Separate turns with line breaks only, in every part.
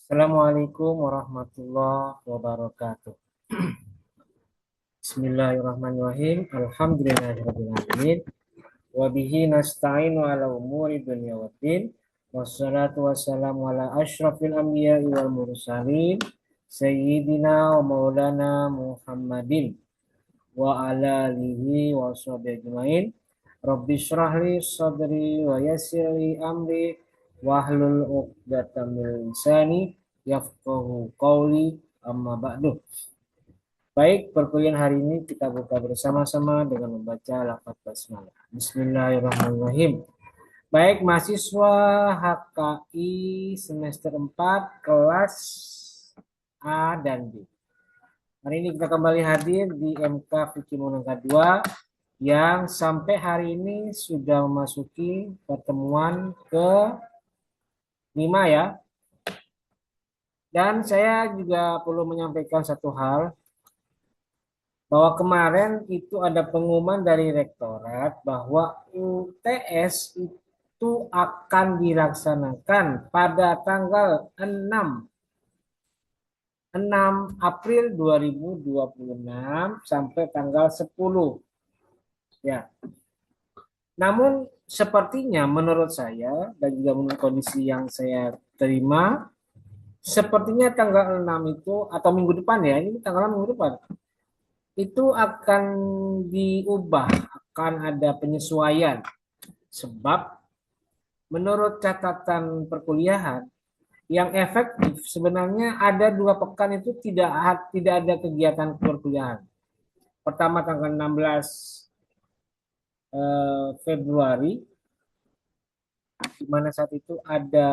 Assalamualaikum warahmatullahi wabarakatuh. Bismillahirrahmanirrahim. Alhamdulillahirrahmanirrahim. Wabihi nasta'inu ala umuri dunia waddin. Wassalatu wassalamu ala ashrafil anbiya wal mursalin. Sayyidina wa maulana Muhammadin. Wa ala alihi wa sahbihi ajmain. Rabbi syrahli sadri wa yassirli amri. Wahlul uqdatam min lisani yafqahu qawli amma ba'du. Baik, perkuliahan hari ini kita buka bersama-sama dengan membaca lafaz basmalah. Bismillahirrahmanirrahim. Baik, mahasiswa HKI semester 4 kelas A dan B. Hari ini kita kembali hadir di MK Fikih Munangka 2 yang sampai hari ini sudah memasuki pertemuan ke 5 ya. Dan saya juga perlu menyampaikan satu hal, bahwa kemarin itu ada pengumuman dari rektorat bahwa UTS itu akan dilaksanakan pada tanggal 6 April 2026 sampai tanggal 10 ya. Namun sepertinya menurut saya dan juga menurut kondisi yang saya terima, sepertinya tanggal 6 itu atau minggu depan ya, ini tanggal 6 minggu depan itu akan diubah, akan ada penyesuaian. Sebab menurut catatan perkuliahan, yang efektif sebenarnya ada 2 pekan itu tidak ada kegiatan perkuliahan. Pertama tanggal 16 Februari, di mana saat itu ada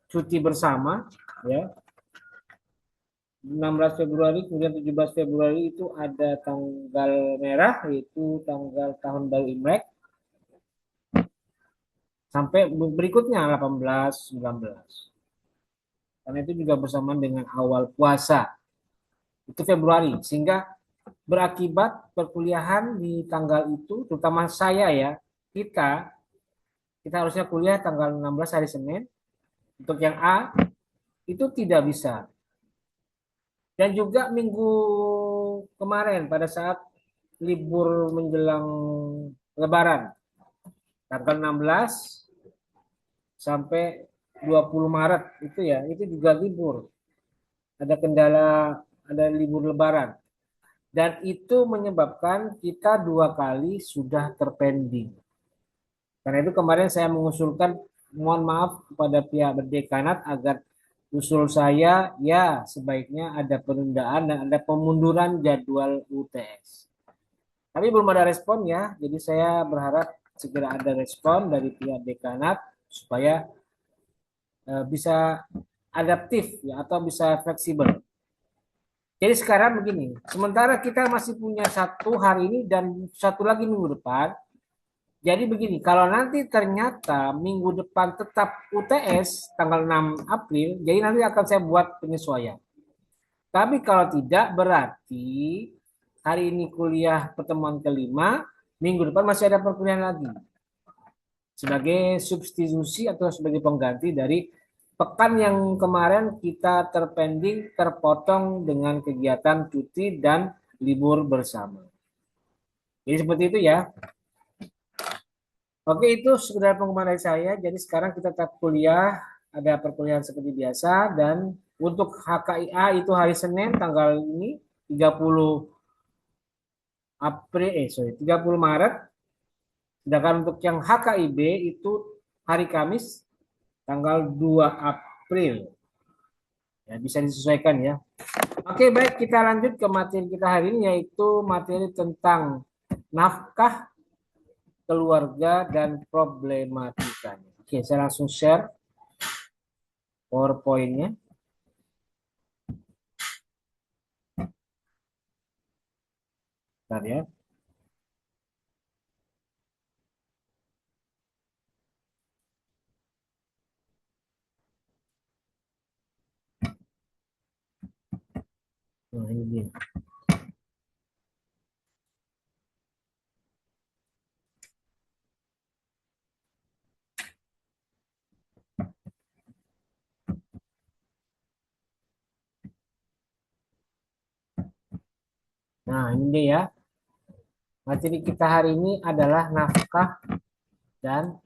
cuti bersama, ya. 16 Februari, kemudian 17 Februari itu ada tanggal merah, yaitu tanggal tahun baru Imlek. Sampai berikutnya 18, 19. Karena itu juga bersamaan dengan awal puasa. Itu Februari. Sehingga berakibat perkuliahan di tanggal itu, terutama saya ya, kita harusnya kuliah tanggal 16 hari Senin. Untuk yang A, itu tidak bisa. Dan juga minggu kemarin pada saat libur menjelang Lebaran, tanggal 16 sampai 20 Maret itu ya, itu juga libur. Ada kendala, ada libur Lebaran. Dan itu menyebabkan kita 2 kali sudah terpending. Karena itu kemarin saya mengusulkan, mohon maaf kepada pihak berdekanat agar usul saya ya sebaiknya ada penundaan dan ada pemunduran jadwal UTS. Tapi belum ada respon ya, jadi saya berharap segera ada respon dari pihak dekanat supaya bisa adaptif ya atau bisa fleksibel. Jadi sekarang begini, sementara kita masih punya 1 hari ini dan 1 lagi minggu depan. Jadi begini, kalau nanti ternyata minggu depan tetap UTS tanggal 6 April, jadi nanti akan saya buat penyesuaian. Tapi kalau tidak berarti hari ini kuliah pertemuan kelima, minggu depan masih ada perkuliahan lagi. Sebagai substitusi atau sebagai pengganti dari pekan yang kemarin kita terpending, terpotong dengan kegiatan cuti dan libur bersama. Jadi seperti itu ya. Oke, itu sekedar pengumuman dari saya. Jadi sekarang kita tetap kuliah, ada perkuliahan seperti biasa, dan untuk HKIA itu hari Senin tanggal ini 30 April, 30 Maret. Sedangkan untuk yang HKIB itu hari Kamis tanggal 2 April. Ya, bisa disesuaikan ya. Oke, baik, kita lanjut ke materi kita hari ini, yaitu materi tentang nafkah keluarga dan problematikanya. Oke, saya langsung share PowerPoint-nya. Bentar ya. Nah, ini dia. Nah, ini dia ya. Materi kita hari ini adalah dan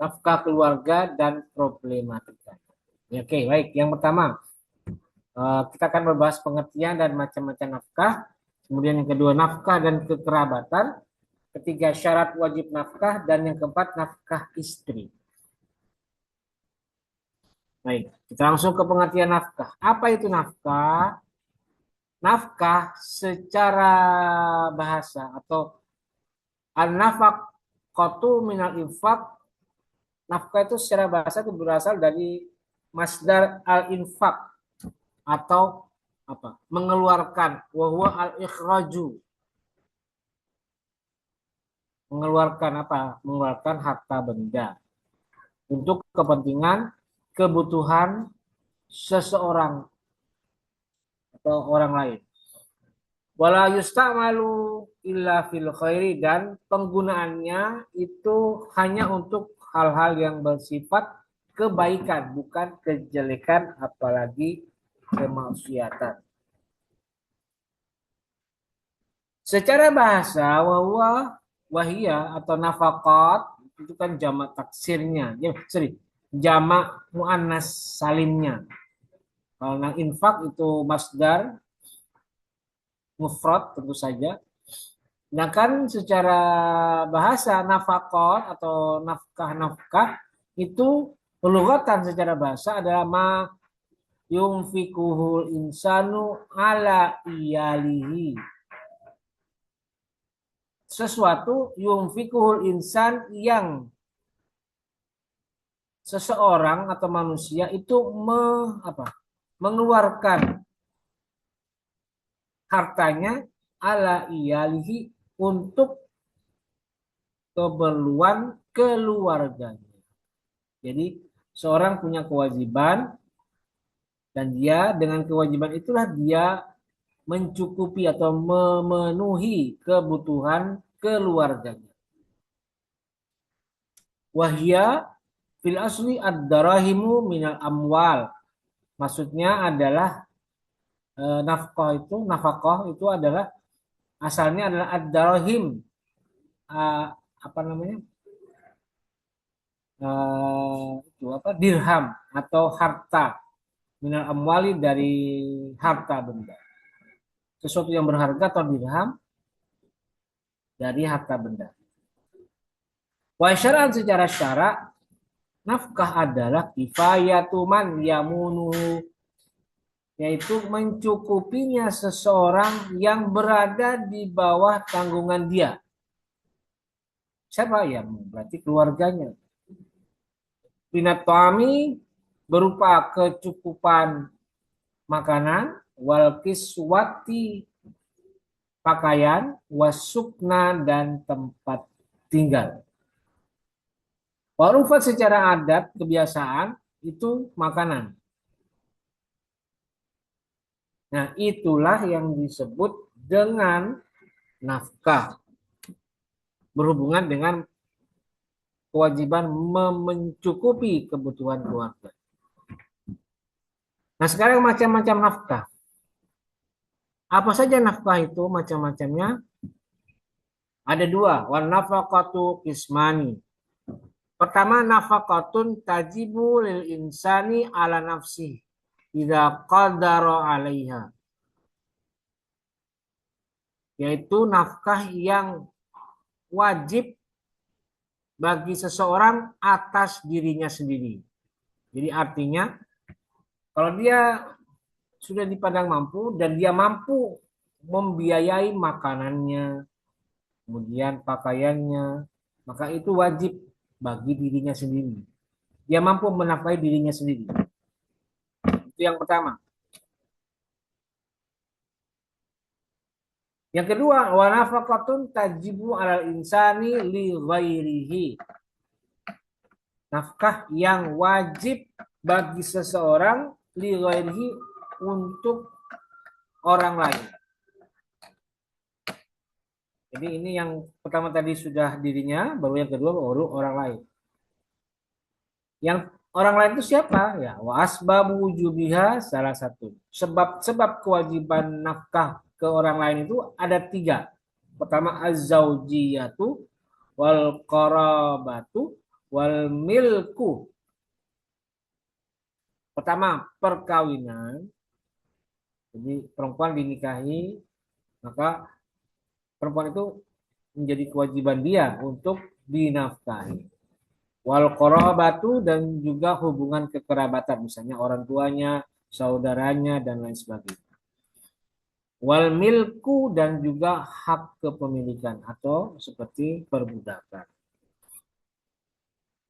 nafkah keluarga dan problematika. Ya, oke, baik. Yang pertama, kita akan membahas pengertian dan macam-macam nafkah. Kemudian yang kedua, nafkah dan kekerabatan. Ketiga, syarat wajib nafkah. Dan yang keempat, nafkah istri. Baik, kita langsung ke pengertian nafkah. Apa itu nafkah? Nafkah secara bahasa atau an-nafaqatu minal infak. Nafkah itu secara bahasa itu berasal dari masdar al-infak atau apa? Mengeluarkan, wahwa al-ikhraju. Mengeluarkan apa? Mengeluarkan harta benda untuk kepentingan kebutuhan seseorang atau orang lain. Wala yusta'malu illa fil khairi, dan penggunaannya itu hanya untuk hal-hal yang bersifat kebaikan, bukan kejelekan, apalagi kemaksiatan. Secara bahasa wahia atau nafakat itu kan jamak taksirnya. Ya, sorry, jamak muannas salimnya. Kalau infak itu masdar mufrad tentu saja. Nah kan secara bahasa nafakot atau nafkah-nafkah itu lughatan secara bahasa adalah ma yunfikuhul insanu ala iyalihi. Sesuatu yunfikuhul insan yang seseorang atau manusia itu mengeluarkan hartanya ala iyalihi untuk keperluan keluarganya. Jadi seorang punya kewajiban dan dia dengan kewajiban itulah dia mencukupi atau memenuhi kebutuhan keluarganya. Wahya fil asli ad-darahimu minal amwal. Maksudnya adalah nafkah itu adalah asalnya adalah ad-darahim, eh, apa namanya? Itu apa? Dirham atau harta, minal amwali dari harta benda. Sesuatu yang berharga atau dirham dari harta benda. Wa syara'an secara syara, nafkah adalah kifayatuman yamunuhu, yaitu mencukupinya seseorang yang berada di bawah tanggungan dia. Siapa yang? Berarti keluarganya. Pinatami berupa kecukupan makanan, wal kiswati pakaian, wasukna dan tempat tinggal. Warufat secara adat kebiasaan itu makanan. Nah, itulah yang disebut dengan nafkah. Berhubungan dengan kewajiban mencukupi kebutuhan keluarga. Nah, sekarang macam-macam nafkah. Apa saja nafkah itu macam-macamnya? Ada dua, wan nafaqatu kismani. Pertama, nafaqatun tajibu lil insani ala nafsi idza qadara 'alaiha. Yaitu nafkah yang wajib bagi seseorang atas dirinya sendiri. Jadi artinya kalau dia sudah dipandang mampu dan dia mampu membiayai makanannya, kemudian pakaiannya, maka itu wajib bagi dirinya sendiri. Dia mampu menafkahi dirinya sendiri. Itu yang pertama. Yang kedua, wa nafaqatun tajibu alal insani li ghairihi. Nafkah yang wajib bagi seseorang li ghairihi untuk orang lain. Jadi ini yang pertama tadi sudah dirinya, baru yang kedua baru orang lain. Yang orang lain itu siapa? Ya, wa asbabu wujubiha salah satu. Sebab-sebab kewajiban nafkah ke orang lain itu ada tiga. Pertama az-zaujiyatu wal qarabatu wal milku. Pertama perkawinan. Jadi perempuan dinikahi, maka perempuan itu menjadi kewajiban dia untuk dinafkahi. Wal qarabatu dan juga hubungan kekerabatan, misalnya orang tuanya, saudaranya dan lain sebagainya. Wal milku dan juga hak kepemilikan atau seperti perbudakan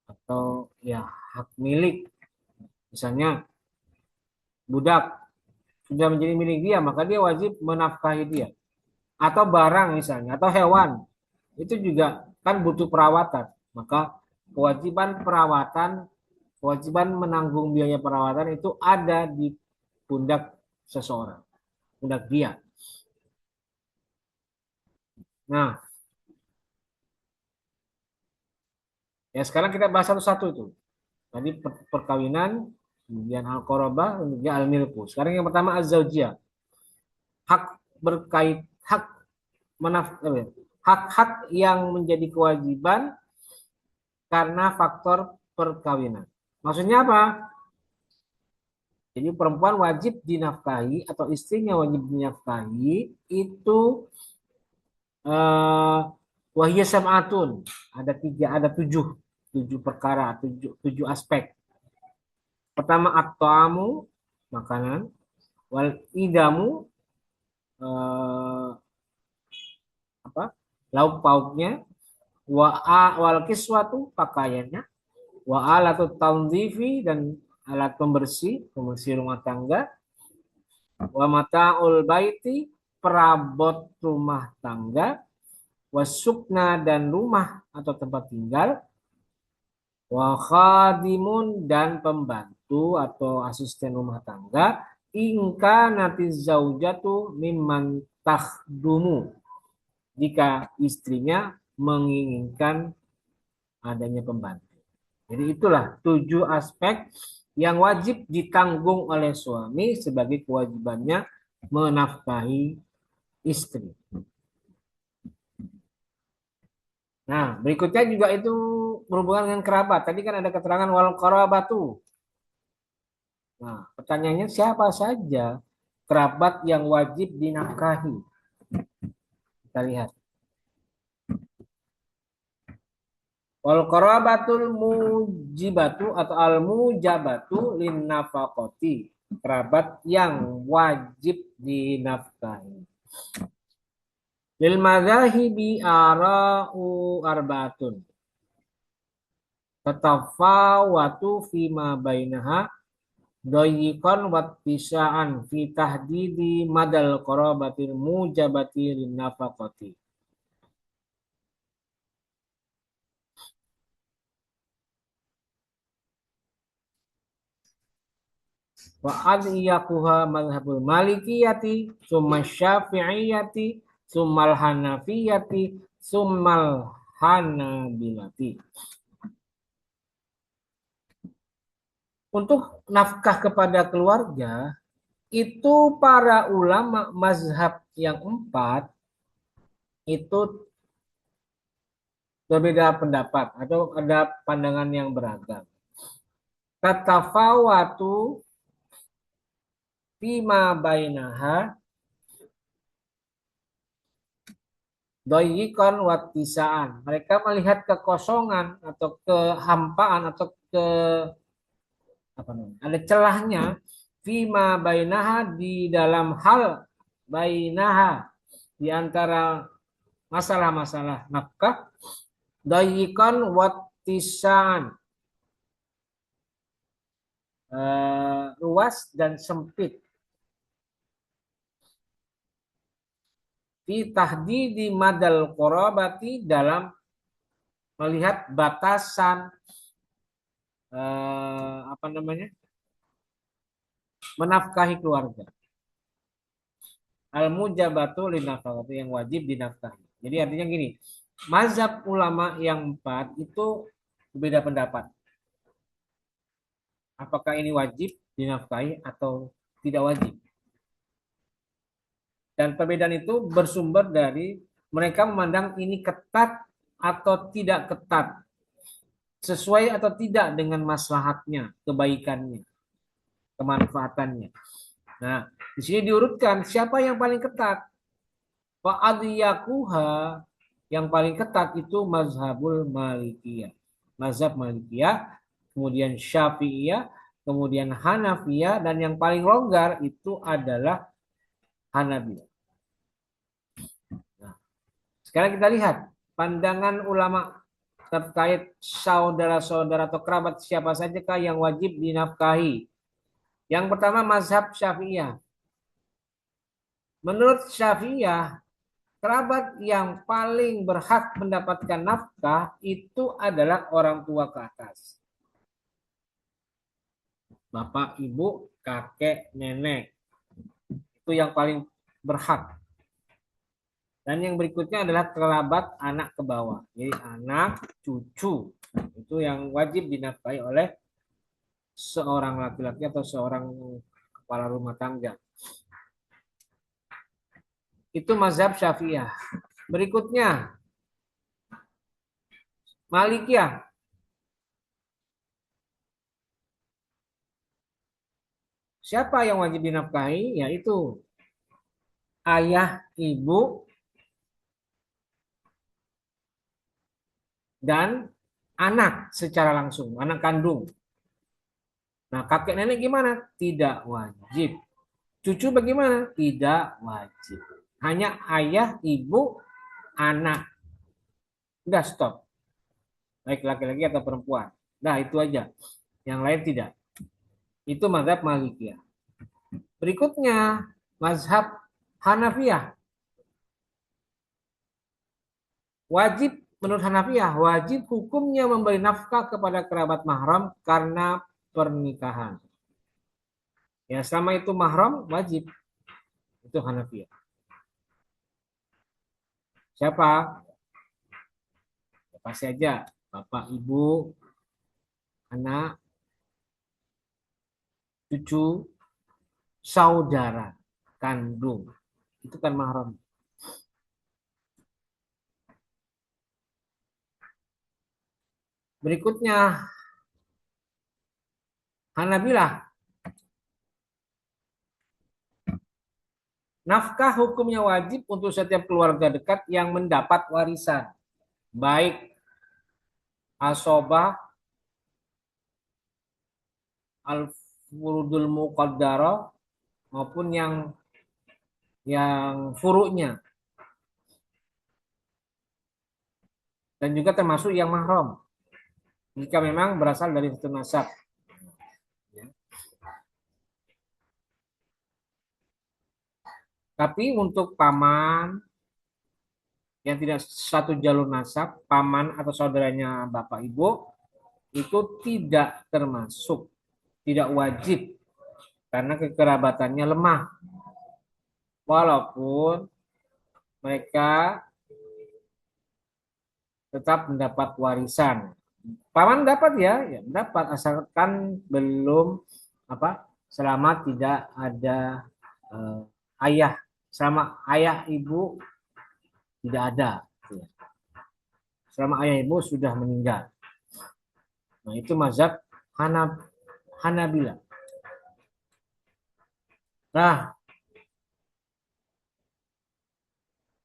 atau ya hak milik. Misalnya budak sudah menjadi milik dia, maka dia wajib menafkahi dia. Atau barang misalnya, atau hewan, itu juga kan butuh perawatan. Maka kewajiban perawatan, kewajiban menanggung biaya perawatan itu ada di pundak seseorang, pundak dia. Nah, ya sekarang kita bahas satu-satu itu. Tadi perkawinan, kemudian al-qorobah, kemudian al-milku. Sekarang yang pertama az-zaujiyah. Hak berkait, hak hak-hak yang menjadi kewajiban karena faktor perkawinan. Maksudnya apa? Jadi perempuan wajib dinafkahi atau istrinya wajib dinafkahi itu eh, wahya sab'atun. Ada tiga, ada tujuh perkara, tujuh aspek. Pertama at-ta'amu, makanan, wal idamu, eh, apa? Lauk pauknya, wal kiswatu, pakaiannya, wa alatu tanzifi dan alat pembersih, pembersih rumah tangga, wa mata'ul baiti, perabot rumah tangga, wasukna dan rumah atau tempat tinggal, wa khadimun dan pembantu atau asisten rumah tangga, ingka natiz zaujatu mimman takhdumu, jika istrinya menginginkan adanya pembantu. Jadi itulah tujuh aspek yang wajib ditanggung oleh suami sebagai kewajibannya menafkahi istri. Nah, berikutnya juga itu berhubungan dengan kerabat. Tadi kan ada keterangan wal qarabatu. Nah, pertanyaannya siapa saja kerabat yang wajib dinafkahi? Kita lihat. Wal qarabatul mujibatu atau al mujabatu lin nafaqati. Kerabat yang wajib dinafkahi. Lil madzahibi ara'u arbatun. Tatafawatu fima bainaha doyikon wat pisaan fi tahdidi madal qarabatil mujabati lin nafaqati. Wa adiyakuha madhabul malikiyati summa syafi'iyati summal hanafiyati summal hanabilati. Untuk nafkah kepada keluarga itu para ulama mazhab yang empat itu berbeda pendapat atau ada pandangan yang beragam. Tatafawatu fima bainaha doyikon watisaan. Mereka melihat kekosongan atau kehampaan atau ke apa namanya? Ada celahnya fima bainaha di dalam hal bainaha di antara masalah-masalah nafkah doyikon watisaan, luas dan sempit. Fi tahdidi madal qorobati dalam melihat batasan apa namanya menafkahi keluarga. Al mujabatu linafkah yang wajib dinafkahi. Jadi artinya gini, mazhab ulama yang empat itu berbeda pendapat. Apakah ini wajib dinafkahi atau tidak wajib? Dan perbedaan itu bersumber dari mereka memandang ini ketat atau tidak ketat, sesuai atau tidak dengan maslahatnya, kebaikannya, kemanfaatannya. Nah, di sini diurutkan siapa yang paling ketat. Fa'adiyakuha, yang paling ketat itu mazhabul Malikiyah. Mazhab Malikiyah, kemudian Syafi'iyah, kemudian Hanafiyah, dan yang paling longgar itu adalah Hanabilah. Nah, sekarang kita lihat pandangan ulama terkait saudara-saudara atau kerabat siapa sajakah yang wajib dinafkahi. Yang pertama mazhab Syafi'iyah. Menurut Syafi'iyah, kerabat yang paling berhak mendapatkan nafkah itu adalah orang tua ke atas. Bapak, ibu, kakek, nenek. Itu yang paling berhak. Dan yang berikutnya adalah kerabat anak ke bawah. Jadi anak, cucu. Itu yang wajib dinafkahi oleh seorang laki-laki atau seorang kepala rumah tangga. Itu mazhab Syafi'iyah. Berikutnya, Malikiyah. Siapa yang wajib dinafkahi? Yaitu ayah, ibu, dan anak secara langsung, anak kandung. Nah, kakek nenek gimana? Tidak wajib. Cucu bagaimana? Tidak wajib. Hanya ayah, ibu, anak. Udah stop. Baik laki-laki atau perempuan. Nah, itu aja. Yang lain tidak. Itu mazhab Malikiyah. Berikutnya, mazhab Hanafiyah. Wajib menurut Hanafiyah, wajib hukumnya memberi nafkah kepada kerabat mahram karena pernikahan. Ya, selama itu mahram wajib. Itu Hanafiyah. Siapa? Ya, pasti aja. Bapak, ibu, anak, cucu, saudara kandung. Itu kan mahram. Berikutnya, Hanabilah. Nafkah hukumnya wajib untuk setiap keluarga dekat yang mendapat warisan. Baik asobah, al-furudul muqaddarah, maupun yang furu'nya. Dan juga termasuk yang mahram. Jika memang berasal dari satu nasab. Tapi untuk paman yang tidak satu jalur nasab, paman atau saudaranya bapak ibu, itu tidak termasuk, tidak wajib karena kekerabatannya lemah. Walaupun mereka tetap mendapat warisan. Paman dapat ya dapat asalkan belum selama tidak ada ayah, selama ayah ibu tidak ada. Selama ayah ibu sudah meninggal. Nah, itu mazhab Hanabila. Nah,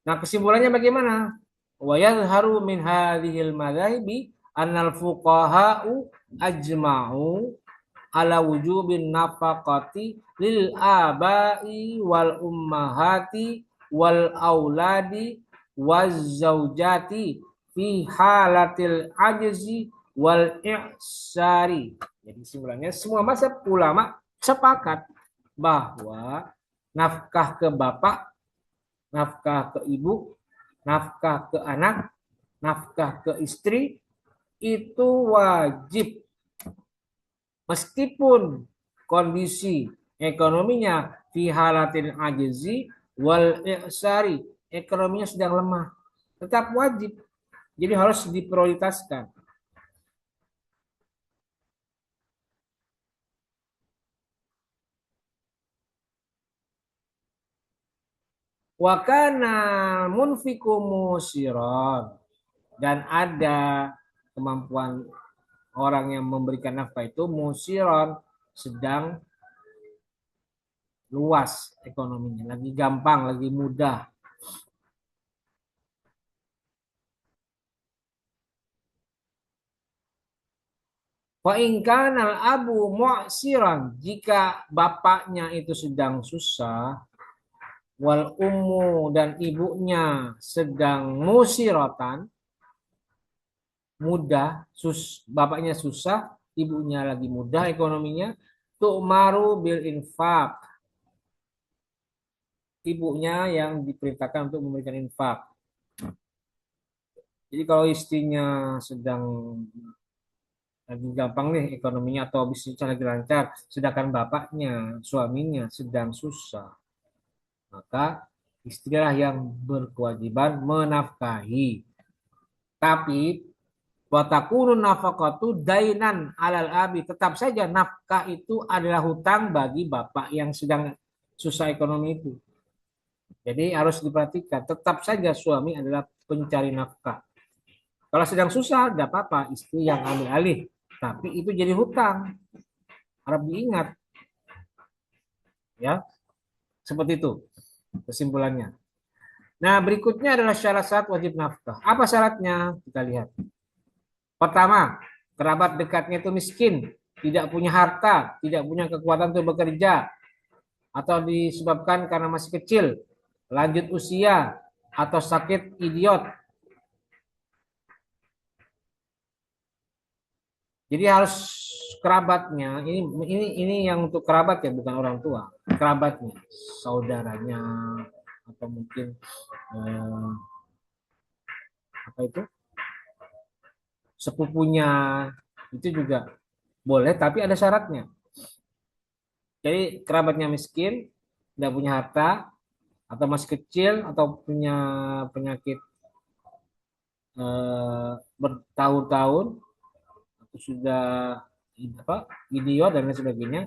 kesimpulannya bagaimana? Wa yadhharu min hadhil madhahibi annal fuqaha'u ajma'u ala wujubin nafaqati lil abai wal ummahati wal auladi waz zaujati fi halatil ajzi wal i'sari. Jadi kesimpulannya semua mazhab ulama sepakat bahwa nafkah ke bapak, nafkah ke ibu, nafkah ke anak, nafkah ke istri itu wajib meskipun kondisi ekonominya fi halatin ajzi wal i'sari, ekonominya sedang lemah, tetap wajib. Jadi harus diprioritaskan. Wa kana munfiqu musiron, dan ada kemampuan orang yang memberikan nafkah itu musiron, sedang luas ekonominya, lagi gampang, lagi mudah. Wa in kanal abu mu'siran, jika bapaknya itu sedang susah, wal ummu dan ibunya sedang musiratan, mudah, bapaknya susah, ibunya lagi mudah ekonominya, tu'maru bil infak, ibunya yang diperintahkan untuk memberikan infak. Jadi kalau istrinya sedang lagi gampang nih ekonominya atau bisnisnya lagi lancar, sedangkan bapaknya, suaminya sedang susah, maka istrilah yang berkewajiban menafkahi. Tapi watakunun nafakatu dainan alal abi, tetap saja nafkah itu adalah hutang bagi bapak yang sedang susah ekonomi itu. Jadi harus diperhatikan, tetap saja suami adalah pencari nafkah. Kalau sedang susah, tidak apa-apa, istri yang ambil alih. Tapi itu jadi hutang. Harap diingat, ya. Seperti itu kesimpulannya. Nah, berikutnya adalah syarat-syarat wajib nafkah. Apa syaratnya? Kita lihat. Pertama, kerabat dekatnya itu miskin, tidak punya harta, tidak punya kekuatan untuk bekerja, atau disebabkan karena masih kecil, lanjut usia, atau sakit idiot. Jadi harus kerabatnya, ini yang untuk kerabat ya, bukan orang tua, kerabatnya, saudaranya, atau mungkin apa itu, sepupunya, itu juga boleh, tapi ada syaratnya. Jadi kerabatnya miskin, tidak punya harta, atau masih kecil, atau punya penyakit bertahun-tahun, atau sudah apa, idiot dan lain sebagainya,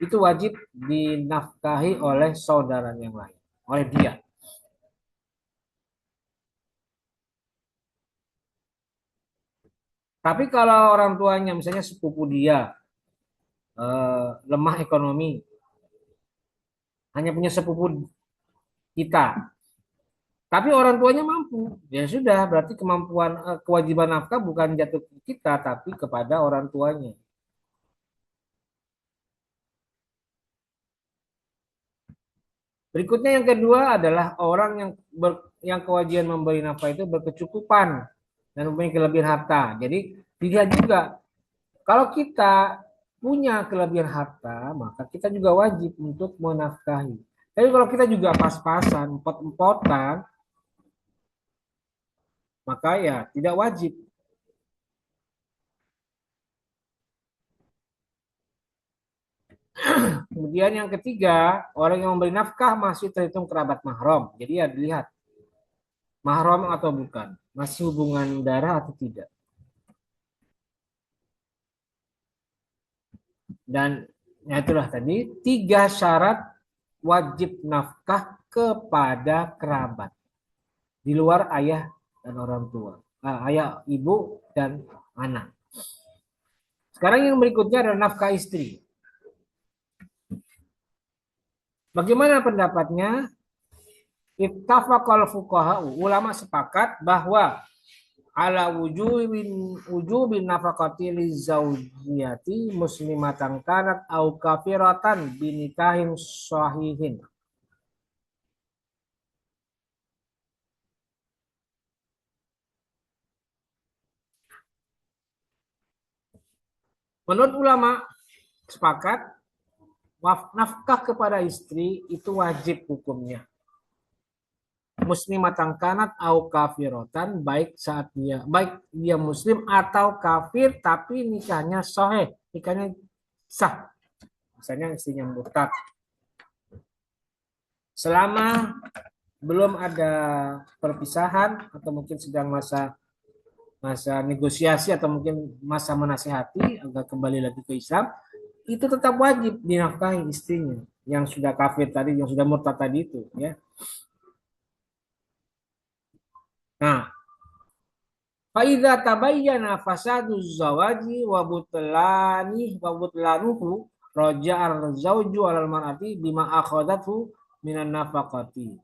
itu wajib dinafkahi oleh saudara yang lain, oleh dia. Tapi kalau orang tuanya, misalnya sepupu dia, lemah ekonomi, hanya punya sepupu kita, tapi orang tuanya mampu, ya sudah, berarti kemampuan, kewajiban nafkah bukan jatuh ke kita, tapi kepada orang tuanya. Berikutnya yang kedua adalah orang yang kewajiban memberi nafkah itu berkecukupan dan mempunyai kelebihan harta. Jadi dilihat juga, kalau kita punya kelebihan harta, maka kita juga wajib untuk menafkahi. Tapi kalau kita juga pas-pasan, empot-empotan, maka ya tidak wajib. Kemudian yang ketiga, orang yang memberi nafkah masih terhitung kerabat mahram. Jadi ya dilihat mahram atau bukan, masih hubungan darah atau tidak. Dan ya itulah tadi tiga syarat wajib nafkah kepada kerabat di luar ayah dan orang tua, ayah, ibu, dan anak. Sekarang yang berikutnya adalah nafkah istri. Bagaimana pendapatnya? Ittafaqal fuqaha, ulama sepakat bahwa ala wujubin nafaqati lizaujiyati muslimatan kanat au kafiratan binikahin sahihin. Menurut ulama sepakat nafkah kepada istri itu wajib hukumnya. Muslimatan kanat au kafirotan, baik dia muslim atau kafir, tapi nikahnya sahih, nikahnya sah. Misalnya istrinya murtad. Selama belum ada perpisahan atau mungkin sedang masa masa negosiasi atau mungkin masa menasihati agar kembali lagi ke Islam, itu tetap wajib dinafkahi istrinya yang sudah kafir tadi, yang sudah murtad tadi itu, ya. Nah, faida tabayyana fasadu zawaji wa butlanuhu raja'ar zauju alal mar'ati bima akhadathu minan nafaqati.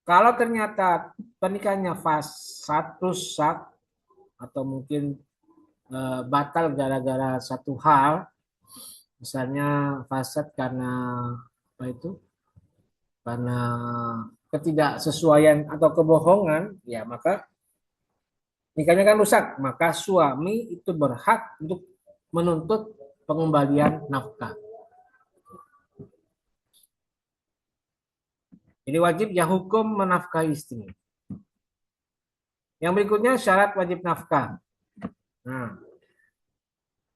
Kalau ternyata pernikahannya fasad, rusak atau mungkin batal gara-gara satu hal, misalnya fasad karena apa itu? Karena ketidaksesuaian atau kebohongan, ya maka nikahnya kan rusak, maka suami itu berhak untuk menuntut pengembalian nafkah. Jadi wajib ya hukum menafkahi istri. Yang berikutnya syarat wajib nafkah. Nah,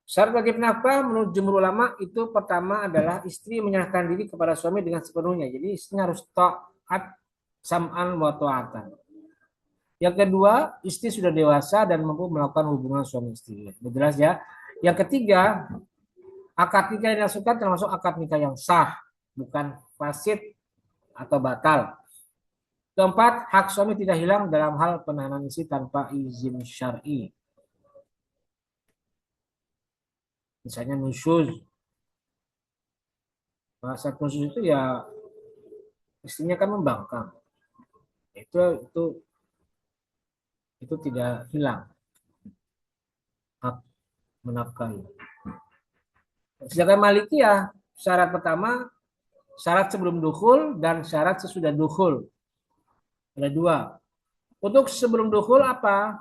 syarat wajib nafkah menurut jumhur ulama itu pertama adalah istri menyerahkan diri kepada suami dengan sepenuhnya. Jadi istrinya harus taat sam'an wa ta'atan. Yang kedua, istri sudah dewasa dan mampu melakukan hubungan suami istri. Jelas ya. Yang ketiga, akad nikah yang dilangsungkan termasuk akad nikah yang sah, bukan fasid atau batal. Keempat, hak suami tidak hilang dalam hal penahanan istri tanpa izin syar'i. Misalnya nusyuz. Bahasa nusyuz itu ya istrinya kan membangkang. Itu itu tidak hilang hak menafkahi. Sedangkan Malikiyah syarat pertama syarat sebelum dukhul dan syarat sesudah dukhul. Ada dua. Untuk sebelum dukhul apa?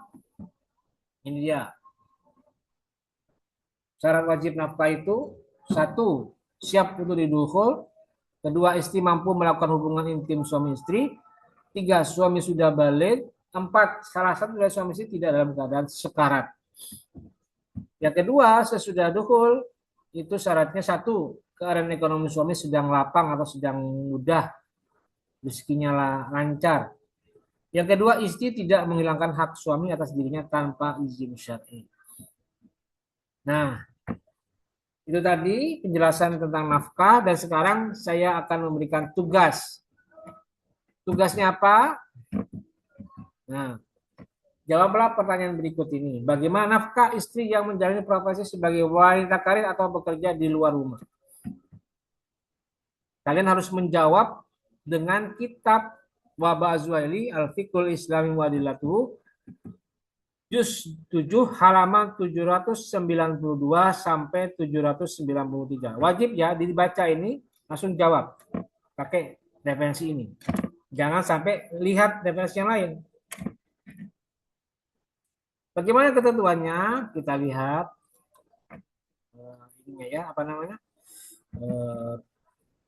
Ini dia. Syarat wajib nafkah itu satu, siap untuk didukhul. Kedua, istri mampu melakukan hubungan intim suami istri. Tiga, suami sudah balik. Empat, salah satu dari suami istri tidak dalam keadaan sekarat. Yang kedua, sesudah dukhul itu syaratnya satu, keadaan ekonomi suami sedang lapang atau sedang mudah, rezekinya lancar. Yang kedua, istri tidak menghilangkan hak suami atas dirinya tanpa izin syar'i. Nah, itu tadi penjelasan tentang nafkah dan sekarang saya akan memberikan tugas. Tugasnya apa? Nah, jawablah pertanyaan berikut ini. Bagaimana nafkah istri yang menjalani profesi sebagai wanita karir atau bekerja di luar rumah? Kalian harus menjawab dengan kitab Waba Azwaili Al-Fiqhul Islami Wadilatuhu Juz 7 halaman 792 sampai 793. Wajib ya dibaca ini langsung jawab. Pakai referensi ini. Jangan sampai lihat referensi yang lain. Bagaimana ketentuannya? Kita lihat ininya ya, apa namanya?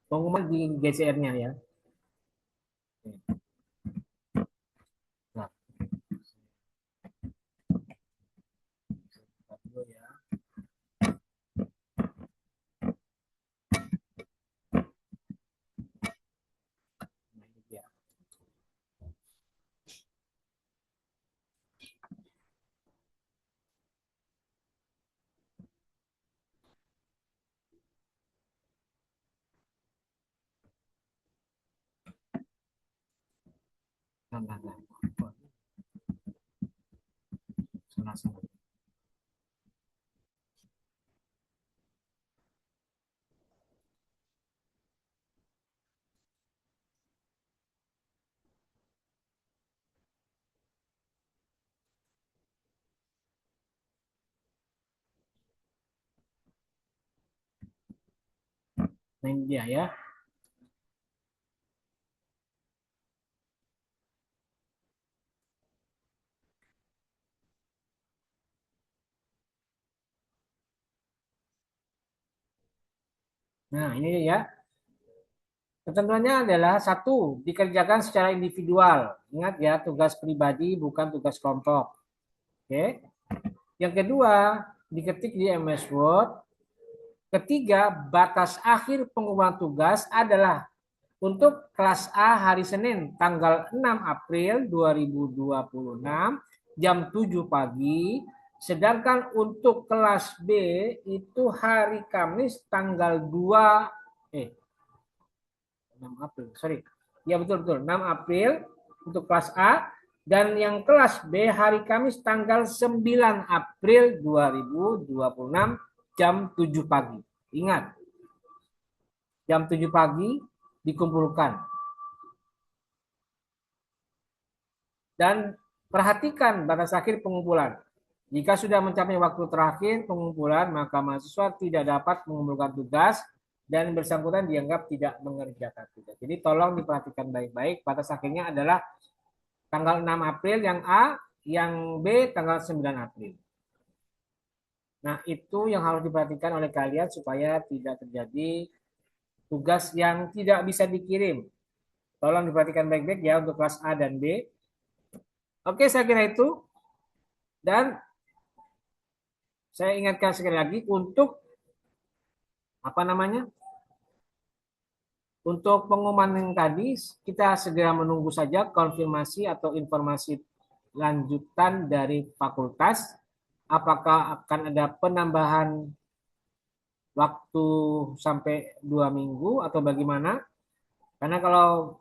Pengumuman di GCR-nya ya. Nah, dulu ya. Nah, ini dia. Nah. Salah. Nah, ini dia ya. Nah, ini ya. Ketentuannya adalah satu, dikerjakan secara individual. Ingat ya, tugas pribadi bukan tugas kelompok. Oke. Yang kedua, diketik di MS Word. Ketiga, batas akhir pengumuman tugas adalah untuk kelas A hari Senin tanggal 6 April 2026 jam 7 pagi. Sedangkan untuk kelas B itu hari Kamis tanggal 2 6 April, sorry. Ya betul 6 April untuk kelas A Dan yang kelas B hari Kamis tanggal 9 April 2026 jam 7 pagi. Ingat, jam 7 pagi dikumpulkan. Dan perhatikan batas akhir pengumpulan. Jika sudah mencapai waktu terakhir pengumpulan, maka mahasiswa tidak dapat mengumpulkan tugas dan bersangkutan dianggap tidak mengerjakan tugas. Jadi tolong diperhatikan baik-baik. Batas akhirnya adalah tanggal 6 April yang A, yang B tanggal 9 April. Nah, itu yang harus diperhatikan oleh kalian supaya tidak terjadi tugas yang tidak bisa dikirim. Tolong diperhatikan baik-baik ya untuk kelas A dan B. Oke, saya kira itu. Dan saya ingatkan sekali lagi untuk apa namanya? Untuk pengumuman yang tadi, kita segera menunggu saja konfirmasi atau informasi lanjutan dari fakultas. Apakah akan ada penambahan waktu sampai 2 minggu atau bagaimana? Karena kalau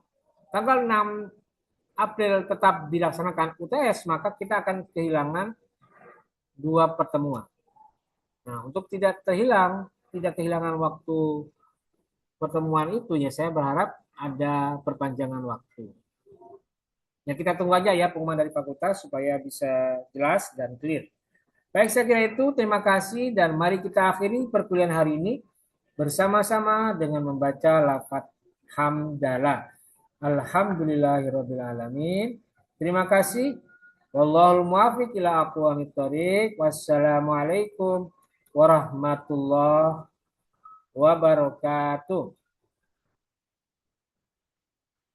tanggal 6 April tetap dilaksanakan UTS, maka kita akan kehilangan 2 pertemuan. Nah, untuk tidak kehilangan waktu pertemuan itu ya saya berharap ada perpanjangan waktu. Ya kita tunggu aja ya pengumuman dari fakultas supaya bisa jelas dan clear. Baik saya kira itu terima kasih dan mari kita akhiri perkuliahan hari ini bersama-sama dengan membaca lafaz hamdalah. Alhamdulillahirabbil alamin. Terima kasih. Wallahul muwaffiq ila aqwamit thoriq. Wassalamualaikum warahmatullahi wabarakatuh.